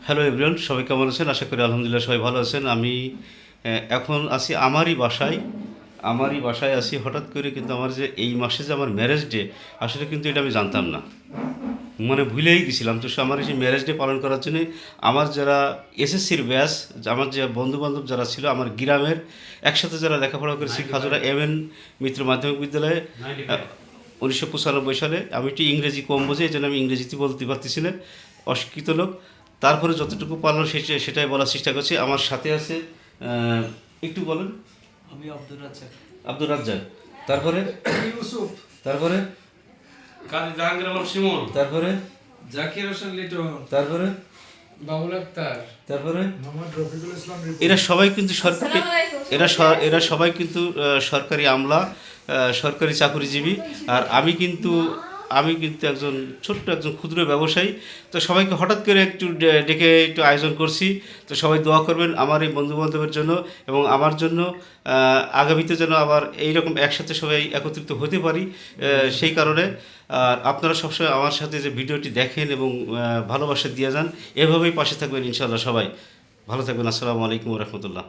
Hello everyone, সবাই কেমন আছেন? আশা করি আলহামদুলিল্লাহ সবাই ভালো আছেন। আমি এখন আছি আমারই বাসায় আছি। হঠাৎ করে কিন্তু আমার যে এই মাসে যে আমার ম্যারেজ ডে, আসলে কিন্তু এটা আমি জানতাম না। মানে ভুলেই গেছিলাম। তো আমার সেই ম্যারেজ ডে পালন করার জন্যে আমার যারা এসএসসির ব্যাচ, আমার যে বন্ধু-বান্ধব যারা ছিল, আমার গ্রামের একসাথে যারা লেখাপড়া করেছি খাজুরা এমএন মিত্র মাধ্যমিক বিদ্যালয়ে 1995 সালে। আমি একটু ইংরেজি কম বুঝি, এই জন্য আমি ইংরেজিতে বলতে পারতেছি না, অশিক্ষিত লোক। তারপরে যতটুকু পারলাম সেটাই বলার চেষ্টা করছি। আমার সাথে আছে একটু বলেন। আমি আব্দুর রাজ্জাক। আব্দুর রাজ্জাক, তারপরে ইউসুফ, তারপরে কাজী জাহাঙ্গীর আলম শিমুল, তারপরে জাকির হোসেন লিটন, তারপরে বাবুল আক্তার, তারপরে মোহাম্মদ রফিকুল ইসলাম রিপু। এরা সবাই কিন্তু সরকারি, এরা সবাই কিন্তু সরকারি আমলা, সরকারি চাকরিজীবী। আর আমি কিন্তু একজন ছোট্ট একজন ক্ষুদ্র ব্যবসায়ী। তো সবাইকে হঠাৎ করে একটু ডেকে একটু আয়োজন করছি। তো সবাই দোয়া করবেন আমার এই বন্ধুবান্ধবের জন্য এবং আমার জন্য, আগামীতে যেন আবার এইরকম একসাথে সবাই একত্রিত হতে পারি, সেই কারণে। আর আপনারা সবসময় আমার সাথে যে ভিডিওটি দেখেন এবং ভালোবাসা দিয়ে যান, এভাবেই পাশে থাকবেন ইনশাআল্লাহ। সবাই ভালো থাকবেন। আসসালামু আলাইকুম রহমতুল্লাহ।